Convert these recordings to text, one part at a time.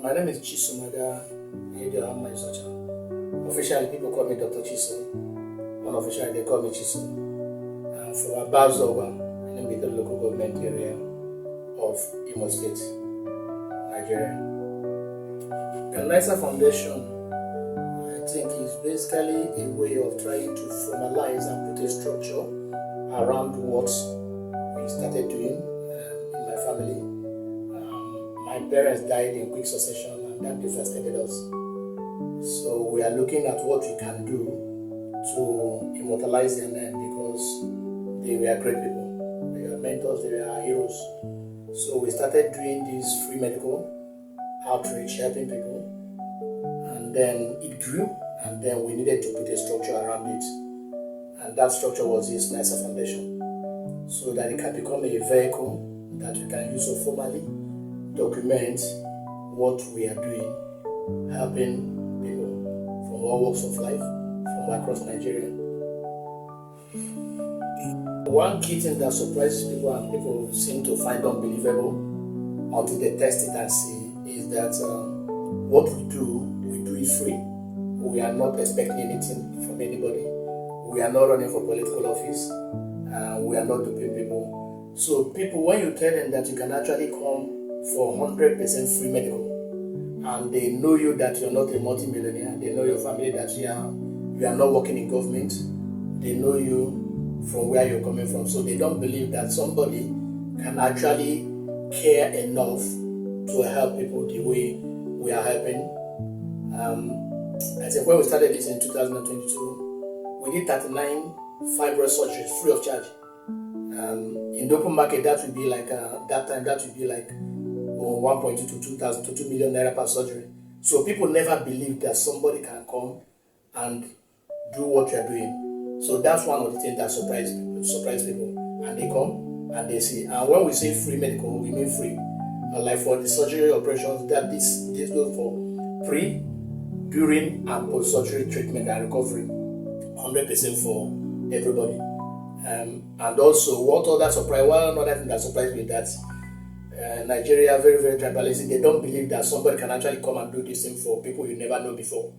My name is Chisomaga Ezeocha. Officially, people call me Dr. Chiso. Unofficially, they call me Chiso. I'm from Abazoba, in the local government area of Imo State, Nigeria. The NISA Foundation, I think, is basically a way of trying to formalize and put a structure around what we started doing in my family. My parents died in quick succession, and that devastated us. So we are looking at what we can do to immortalize their name, because they were great people. They were mentors, they were our heroes. So we started doing this free medical outreach, helping people, and then it grew, and then we needed to put a structure around it. And that structure was this NISA Foundation, so that it can become a vehicle that we can use to formally document what we are doing, helping people from all walks of life, from across Nigeria. One key thing that surprises people and people seem to find unbelievable until they test it and see is that what we do it free. We are not expecting anything from anybody. We are not running for political office. We are not duping people. So people, when you tell them that you can actually come for 100% free medical, and they know you that you're not a multi-millionaire, they know your family that you are not working in government, they know you from where you're coming from, so they don't believe that somebody can actually care enough to help people the way we are helping. I think when we started this in 2022, we did 39 fibroid surgeries free of charge. In the open market, that would be like that time. That would be like 1.2 to 2,000 to 2 million naira per surgery. So people never believe that somebody can come and do what you're doing. So that's one of the things that surprise people. And they come and they see. And when we say free medical, we mean free. Like for the surgery operations, that this goes for pre, during, and post-surgery treatment and recovery. 100% for everybody. And also, one other thing that surprised me, that Nigeria, very, very tribalistic. They don't believe that somebody can actually come and do this thing for people you never know before.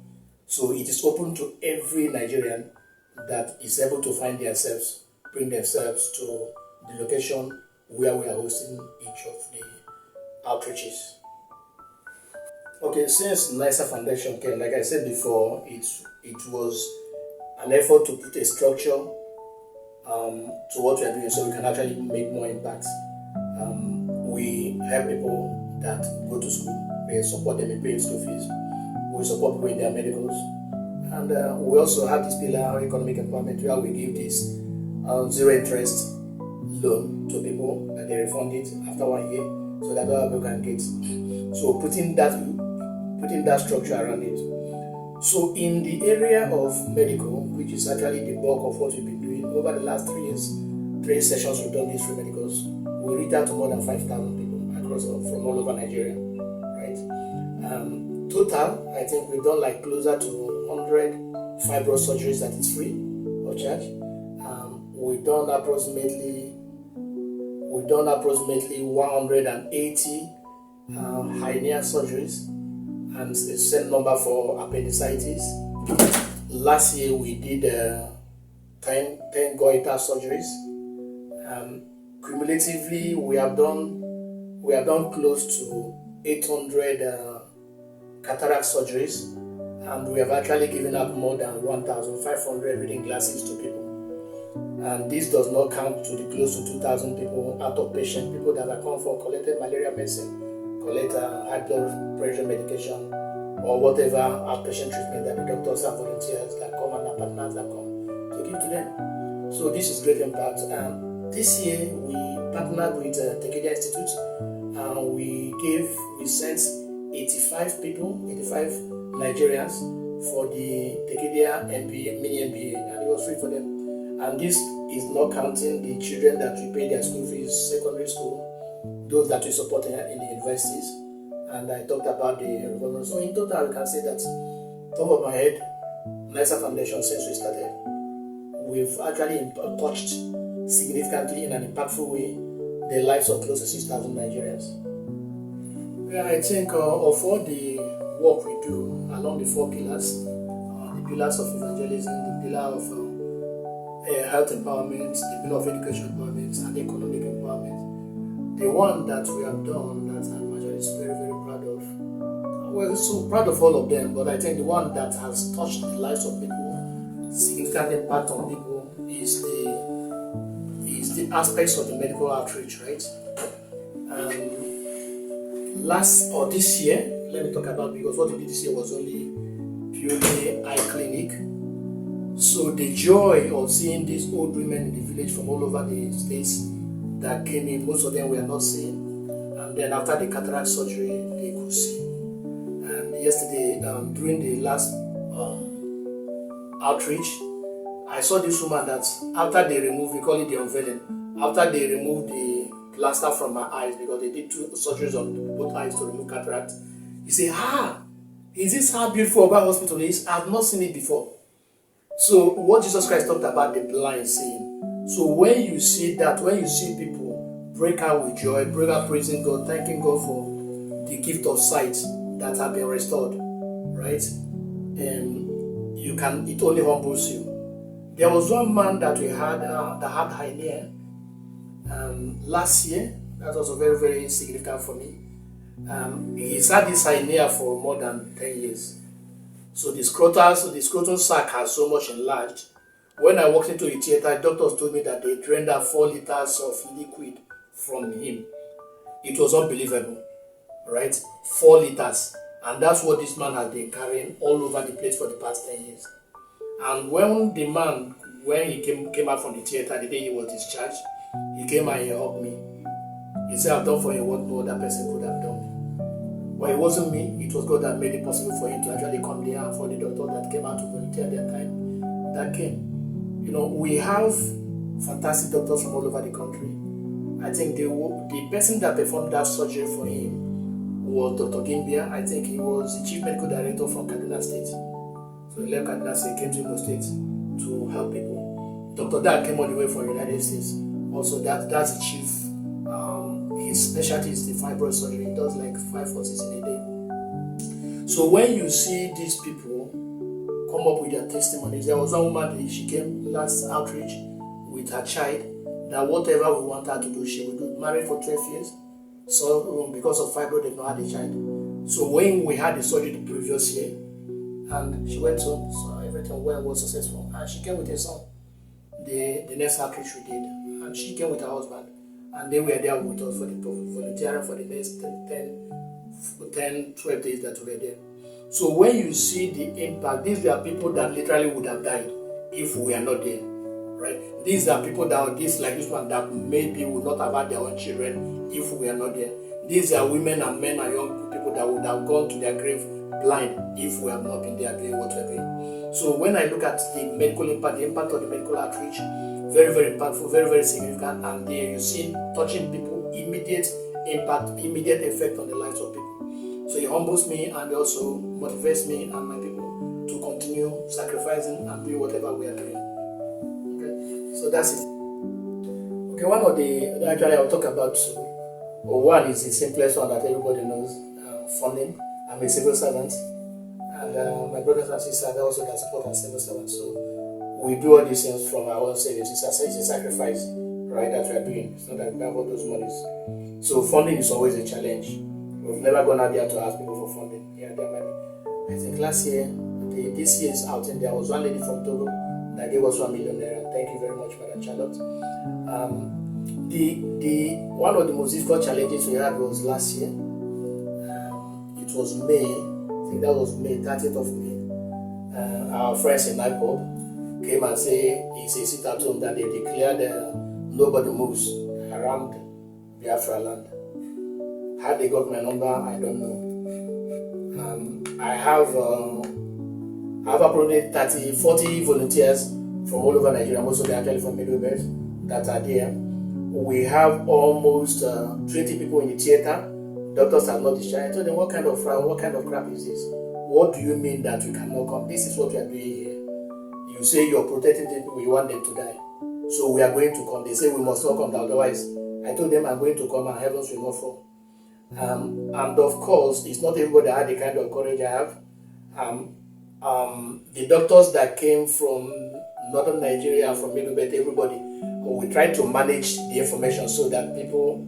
So it is open to every Nigerian that is able to find themselves, bring themselves to the location where we are hosting each of the outreaches. Okay, since NISA Foundation came, like I said before, it was an effort to put a structure to what we are doing, so we can actually make more impact. We help people that go to school. We support them in paying school fees. We support people in their medicals. And we also have this pillar, economic empowerment, where we give this zero interest loan to people that they refund it after 1 year, so that other people can get. So putting that structure around it. So in the area of medical, which is actually the bulk of what we've been doing over the last 3 years, 3 sessions we've done these free medicals, we reached out to more than 5,000 people across from all over Nigeria, right? Total, I think we've done like closer to 100 fibro surgeries that is free of charge. We've done approximately 180 hernia surgeries, and the same number for appendicitis. Last year we did 10 goiter surgeries. Cumulatively, we have done close to 800 cataract surgeries, and we have actually given out more than 1,500 reading glasses to people. And this does not count to the close to 2,000 people, outpatient people that have come for collected malaria medicine, collect high blood pressure medication, or whatever outpatient treatment that the doctors and volunteers that come and our partners that come to give to them. So this is great impact. This year we partnered with Tekedia Institute, and we sent 85 Nigerians for the Tekedia MBA, mini MBA, and it was free for them. And this is not counting the children that we pay their school fees, secondary school, those that we support in the universities. And I talked about the revenue. So in total, we can say that, top of my head, NISA Foundation, since we started, we've actually touched significantly in an impactful way the lives of close to 6,000 Nigerians. Yeah, I think of all the work we do along the four pillars, the pillars of evangelism, the pillar of health empowerment, the pillar of education empowerment, and economic empowerment, the one that we have done that I'm actually very, very proud of. Well, so proud of all of them, but I think the one that has touched the lives of people, significant impact on people, is the aspects of the medical outreach, right? This year, let me talk about, because what we did this year was only purely eye clinic. So the joy of seeing these old women in the village from all over the states that came in, most of them were not seeing, and then after the cataract surgery, they could see. And yesterday, during the last outreach, I saw this woman that after they removed, we call it the unveiling, after they removed the plaster from my eyes, because they did 2 surgeries on both eyes to remove cataract. You say, is this how beautiful Oba Hospital is? I've not seen it before. So what Jesus Christ talked about the blind seeing. So when you see that, when you see people break out with joy, break out praising God, thanking God for the gift of sight that have been restored, right? It only humbles you. There was one man that we had that had hernia last year. That was very, very significant for me. He's had this hernia for more than 10 years. So the scrotum sac has so much enlarged. When I walked into the theater, doctors told me that they drained out 4 liters of liquid from him. It was unbelievable, right? 4 liters. And that's what this man has been carrying all over the place for the past 10 years. And when he came out from the theater, the day he was discharged, he came and he hugged me. He said, I've done for you what no other person could have done. But it wasn't me, it was God that made it possible for him to actually come there, and for the doctor that came out to volunteer their time, that came. We have fantastic doctors from all over the country. I think the person that performed that surgery for him was Dr. Gimbia. I think he was the chief medical director from Kaduna State. So he left Kaduna State, came to Imo State to help people. Dr. Dad came all the way from the United States. Also, that's the chief. His specialty is the fibroid surgery. He does like 5 or 6 in a day. So when you see these people come up with their testimonies, there was one woman, she came last outreach with her child, that whatever we want her to do, she will do. Married for 12 years. So because of fibroid, they've not had a child. So when we had the surgery the previous year, and she went home, so everything was successful, and she came with her son. The next outreach we did, and she came with her husband, and they were there with us for the volunteering for the next 10, 12 days that we were there. So when you see the impact, these are people that literally would have died if we are not there, right? These are people that are like this one that maybe would not have had their own children if we are not there. These are women and men and young people that would have gone to their grave blind if we have not been there doing what we're doing. So when I look at the medical impact, the impact of the medical outreach, very, very impactful, very, very significant, and there you see touching people, immediate impact, immediate effect on the lives of people. So it humbles me and also motivates me and my people to continue sacrificing and doing whatever we are doing. Okay, so that's it. Okay, actually I'll talk about one is the simplest one that everybody knows, funding. I'm a civil servant, and my brothers and sisters also that support as civil servants. So we do all these things from our own savings. It's a sacrifice, right, that we are doing. It's not that we have all those monies. So funding is always a challenge. We've never gone out there to ask people for funding. Yeah, there might be. I think last year, this year's outing, there was one lady from Togo that gave us 1 million naira. Thank you very much, Madam Charlotte. The one of the most difficult challenges we had was last year. It was May. I think that was May, 30th of May. Our friends in NIPOB came and say it's a sit at home that they declared nobody moves around Biafra land. How they got my number, I don't know. I have probably 40 volunteers from all over Nigeria, most of them actually from Middle Belt, that are there. We have almost 20 people in the theater. Doctors have not discharged. I told them, what kind of crap is this? What do you mean that we cannot come? This is what we are doing here. You say you're protecting them, we want them to die. So we are going to come. They say we must not come, otherwise. I told them I'm going to come and heavens will not fall. And of course, it's not everybody that had the kind of courage I have. The doctors that came from northern Nigeria and from Midwest, everybody, we try to manage the information so that people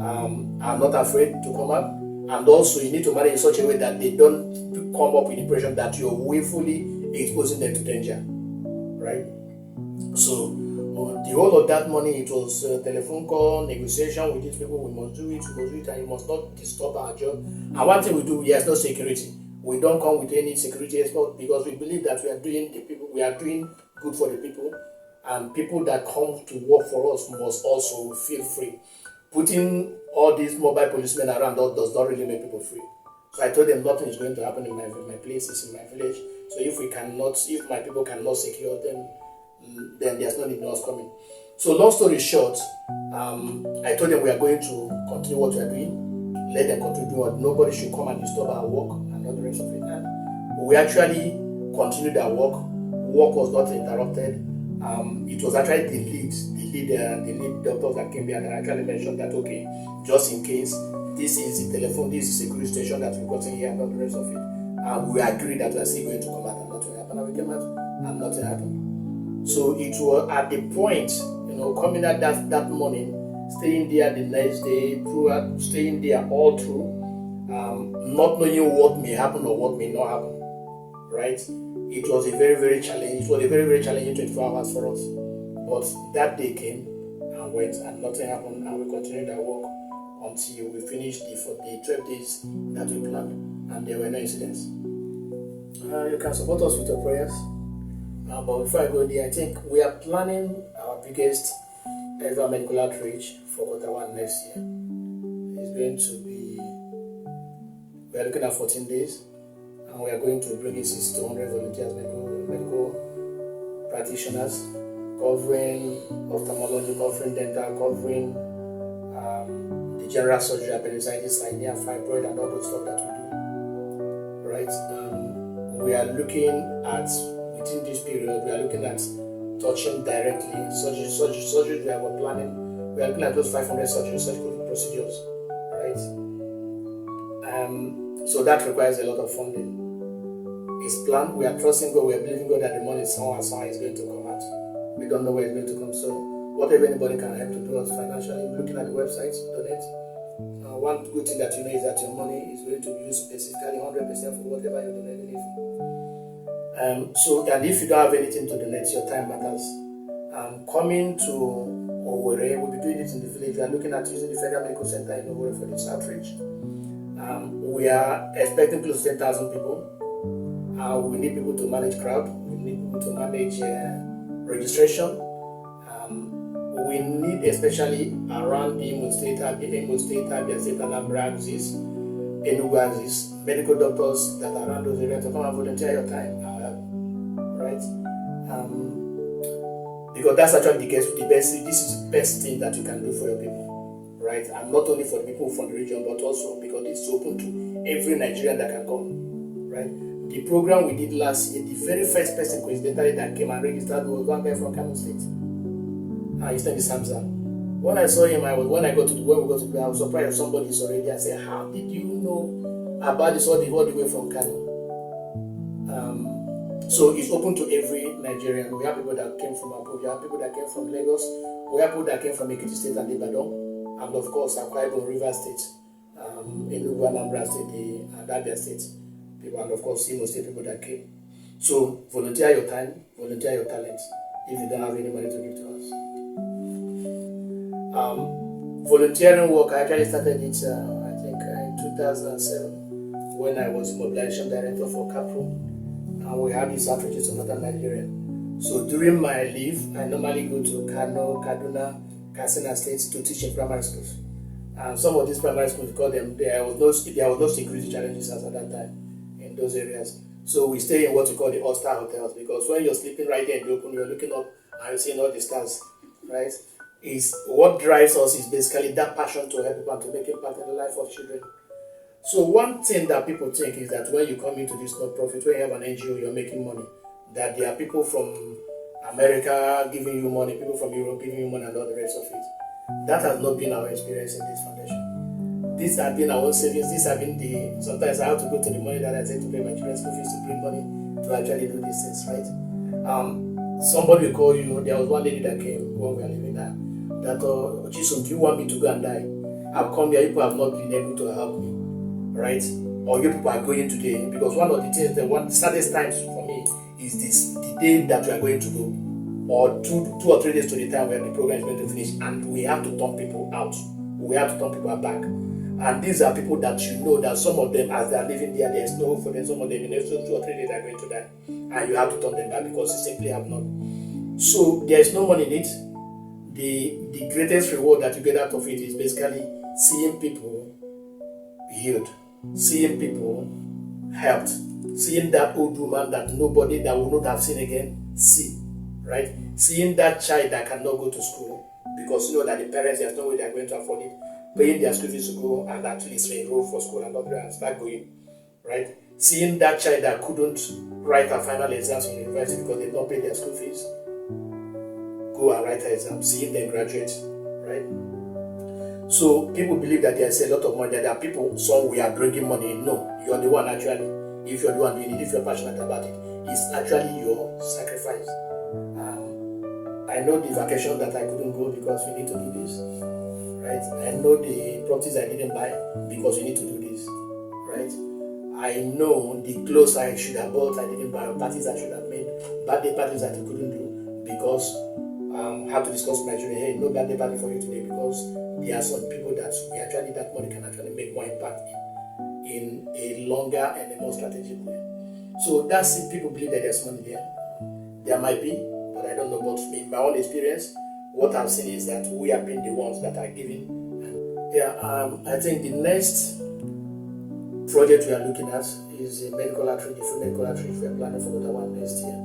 are not afraid to come out. And also, you need to manage in such a way that they don't come up with the impression that you're willfully exposing them to danger, right? So, the whole of that money, it was telephone call, negotiation with these people. We must do it, and you must not disturb our job. And one thing we do, yes, no security. We don't come with any security expert because we believe that we are doing good for the people, and people that come to work for us must also feel free. Putting all these mobile policemen around us does not really make people free. So I told them nothing is going to happen in my places, in my village. So if my people cannot secure them, then there's no need in us coming. So long story short, I told them we are going to continue what we are doing. Let them continue doing what. Nobody should come and disturb our work and all the rest of it. And we actually continued our work. Work was not interrupted. It was actually the lead doctors that came here that actually mentioned that, okay, just in case, this is the telephone, this is the security station that we've gotten here and all the rest of it. And we agreed that we are still going to come out and nothing happened. And we came out and nothing happened. So it was at the point, coming out that morning, staying there the next day, staying there all through, not knowing what may happen or what may not happen, right? It was a very, very challenging 24 hours for us. But that day came and went and nothing happened, and we continued our work until we finished the 12 days that we planned, and there were no incidents. You can support us with your prayers. But before I go there, I think we are planning our biggest ever medical outreach for Q1 next year. It's going to be, we are looking at 14 days, and we are going to bring in 60 to 100 volunteers, medical practitioners, covering ophthalmology, covering dental, covering the general surgery, appendicitis, hernia, fibroid, and all those stuff that we do. Right? We are looking at, within this period, we are looking at touching directly surgery we are planning. We are looking at those 500 surgical procedures. Right? So that requires a lot of funding. It's planned. We are trusting God. We are believing God that the money somehow is going to come out. We don't know where it's going to come. So whatever anybody can help to do us financially, looking at the website, donate. One good thing that you know is that your money is going to be used specifically 100% for whatever you're donating it for. And if you don't have anything to donate, your time matters. Coming to Owerri, we'll be doing it in the village. We are looking at using the Federal Medical Center in Owerri for this outreach. We are expecting close to 10,000 people. We need people to manage crowd. We need people to manage registration. We need, especially around the Imo State, Abia State, Anambra axis, Enugu axis, medical doctors that are around those areas to come and volunteer your time, right? Because that's actually the best. This is the best thing that you can do for your people, right? And not only for the people from the region, but also because it's open to every Nigerian that can come, right? The program we did last year, the very first person coincidentally that came and registered was one guy from Kano State. His name is Hamza. When I saw him, when we got to I was surprised somebody is already. I said, how did you know about this all the way from Kano? So it's open to every Nigerian. We have people that came from Abuja, we have people that came from Lagos, we have people that came from Ekiti State and Ibadan, and of course Akwa Ibom, River State, Enugu, Anambra State, and Abia State people, and of course Imo State people that came. So volunteer your time, volunteer your talent if you don't have any money to give to us. Volunteering work, I actually started it, I think, in 2007 when I was mobilization director for CAPRO, and we had these outreaches to Northern Nigeria. So during my leave, I normally go to Kano, Kaduna, Katsina states to teach in primary schools. And some of these primary schools, there was no security challenges as at that time in those areas. So we stay in what we call the all-star hotels, because when you're sleeping right there in the open, you're looking up and you're seeing all the stars, right? What drives us is basically that passion to help people and to make impact in the life of children. So one thing that people think is that when you come into this non-profit, when you have an NGO, you're making money. That there are people from America giving you money, people from Europe giving you money, and all the rest of it. That has not been our experience in this foundation. these have been our own savings. These have been the, sometimes I have to go to the money that I take to pay my children's school fees to bring money to actually do these things, right? Somebody will call you. There was one lady that came when we were living there. That, Chisom, do you want me to go and die? I've come here, people have not been able to help me, right? Or you people are going today. Because one of the things, the saddest times for me is the day that we are going to go, or two or 3 days to the time where the program is going to finish, and we have to turn people out. We have to turn people back. And these are people that you know that some of them, as they are living there, there's no hope for them. Some of them in the next 2 or 3 days are going to die. And you have to turn them back because you simply have none. So there's no money in it. The greatest reward that you get out of it is basically seeing people healed, seeing people helped, seeing that old woman that nobody that will not have seen again see, right? Seeing that child that cannot go to school because you know that the parents, there's no way they're going to afford it, paying their school fees to go and actually enroll for school and other and start going, right? Seeing that child that couldn't write her final exams in university because they don't pay their school fees, go and write her exam, seeing them graduate, right? So people believe that there's a lot of money, that there are people, some we are bringing money in. No, you're the one actually. If you're the one doing it, if you're passionate about it, it's actually your sacrifice. I know the vacation that I couldn't go because we need to do this, right? I know the properties I didn't buy because we need to do this, right? I know the clothes I should have bought, I didn't buy, or parties I should have made, birthday parties that I couldn't do because I have to discuss with my children, hey, no birthday party for you today because there are some people that we actually, that money can actually make more impact in a longer and a more strategic way. So that's it. People believe that there's money there. There might be, but I don't know. But in my own experience, what I've seen is that we have been the ones that are giving. I think the next project we are looking at is a medical outreach, the free medical outreach. We are planning for another one next year.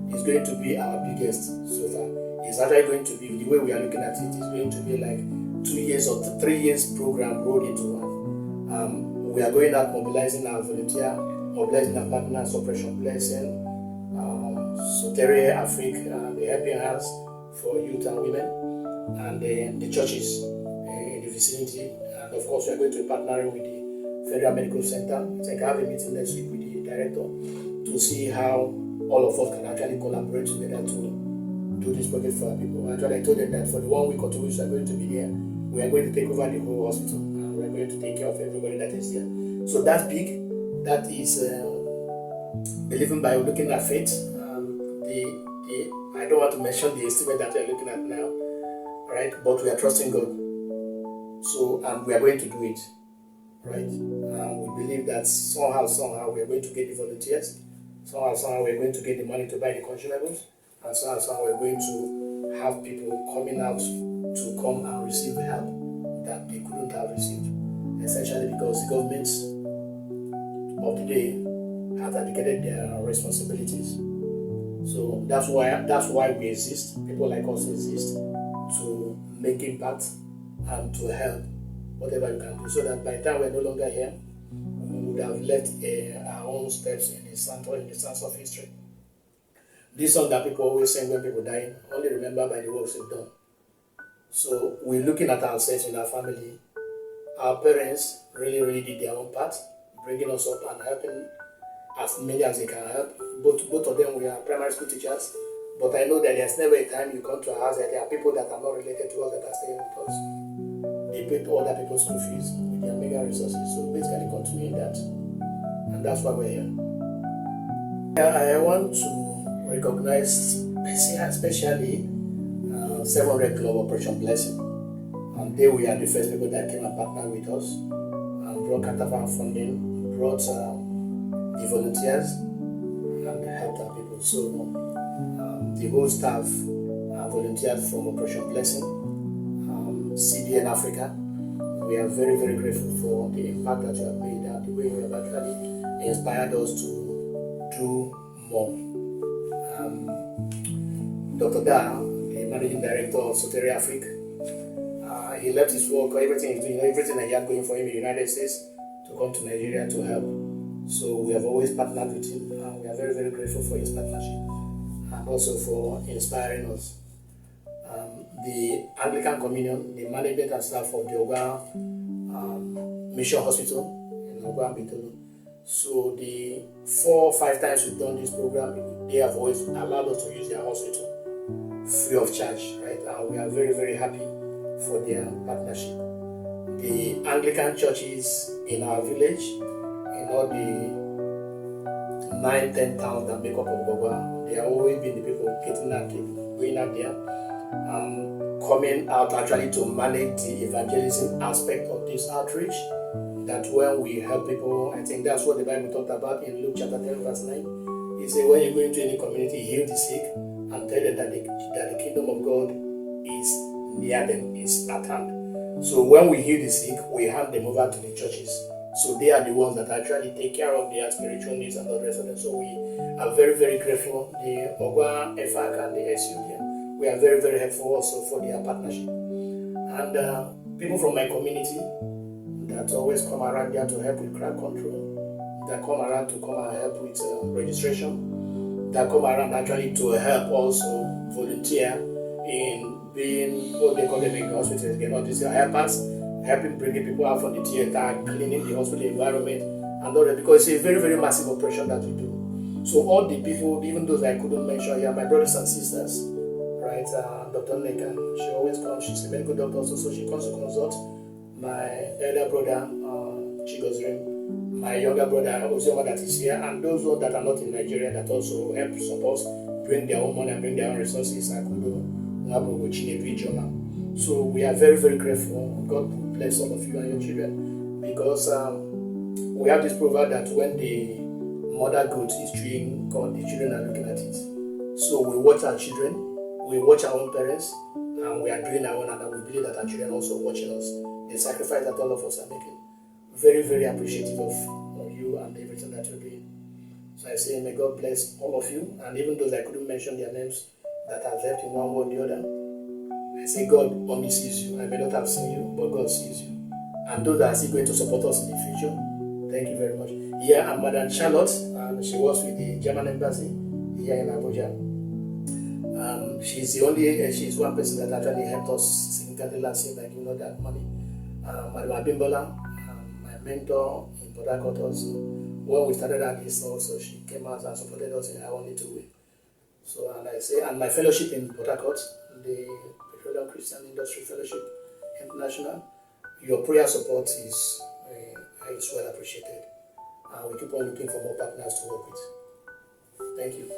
It's going to be our biggest so far. It's actually going to be, the way we are looking at it, is going to be like 2 years or 3 years program rolled into one. We are going out mobilizing our volunteer, mobilizing our partners, Operation Blessing, Soteria Africa, the Helping Hands for youth and women, and the churches in the vicinity. And of course, we are going to be partnering with the Federal Medical Center. I think I have a meeting next week with the director to see how all of us can actually collaborate together to do this project for our people. Actually, I told them that for the 1 week or 2 weeks we are going to be there, we are going to take over the whole hospital and we are going to take care of everybody that is there. So that's big. That is believing by looking at faith. I don't want to mention the estimate that we are looking at now, right? But we are trusting God. So we are going to do it, right? We believe that somehow we are going to get the volunteers. Somehow we are going to get the money to buy the consumables. And somehow we're going to have people coming out to come and receive help that they couldn't have received. Essentially because the governments of the day have abdicated their responsibilities. So that's why we exist. People like us exist to make impact and to help whatever you can do. So that by the time we're no longer here, we would have left our own steps in the sands of history. This song that people always sing when people die, only remember by the works we've done. So we're looking at ourselves in our family. Our parents really did their own part, bringing us up and helping as many as they can help. Both of them, we are primary school teachers, but I know that there's never a time you come to our house that there are people that are not related to us that are staying with us. They pay other people's school fees with their mega resources, so basically continuing that. And that's why we're here. I want to recognize especially 700 Club Operation Blessing. And they we are the first people that came and partnered with us and brought cataphon funding, brought the volunteers and helped our people. So the whole staff volunteered from Operation Blessing, CDN Africa. We are very grateful for the impact that you have made and the way you have actually inspired us to do more. Dr. Da, the managing director of Soteria Africa, he left his work, everything he's doing, everything that he had going for him in the United States to come to Nigeria to help. So we have always partnered with him, and we are very grateful for his partnership and also for inspiring us. The Anglican Communion, the management and staff of the Oga Mission Hospital in Ogwambitolo. So the 4 or 5 times we've done this program, they have always allowed us to use their hospital free of charge, right? And we are very, very happy for their partnership. The Anglican churches in our village, in all the 9-10 towns that make up Ogwagwa, they have always been the people getting active, going out there, coming out actually to manage the evangelism aspect of this outreach. That when we help people, I think that's what the Bible talked about in Luke chapter 10 verse 9. It says, when you go into any community, heal the sick and tell them that the kingdom of God is near them, is at hand. So when we heal the sick, we hand them over to the churches. So they are the ones that actually take care of their spiritual needs and the rest of them. So we are very, very grateful. The Ogwa, EFAC and the SU, we are very, very helpful also for their partnership. And people from my community that always come around there to help with crowd control, that come around to come and help with registration, that come around actually to help also volunteer in being what they call them in the hospitals again, all these helpers, helping bringing people out from the theater, cleaning the hospital environment, and all that, because it's a very, very massive operation that we do. So all the people, even those I couldn't mention here, my brothers and sisters, right? Dr. Neka, she always comes, she's a medical doctor also, so she comes to consult. My elder brother, Chigozirim, my younger brother, Ozioma, that is here, and those that are not in Nigeria that also help support, bring their own money and bring their own resources. So we are very, very grateful. God bless all of you and your children, because we have this proverb that when the mother goat is chewing corn, the children are looking at it. So we watch our children, we watch our own parents, and we are doing our own, and we believe that our children are also watching us. The sacrifice that all of us are making. Very, very appreciative of you and everything that you're doing. So I say, may God bless all of you, and even those I couldn't mention their names that have left in one way or the other. I say, God only sees you. I may not have seen you, but God sees you. And those that are still going to support us in the future, thank you very much. Here, I'm Madam Charlotte, and she works with the German Embassy here in Abuja. She's one person that actually helped us significantly last year by giving us that money. Madam Abimbola, my mentor in Port Harcourt also, when we started at this also, she came out and supported us in our only 2 weeks. So, and I say, and my fellowship in Port Harcourt, the Petroleum Christian Industry Fellowship International, your prayer support is well appreciated. And we keep on looking for more partners to work with. Thank you.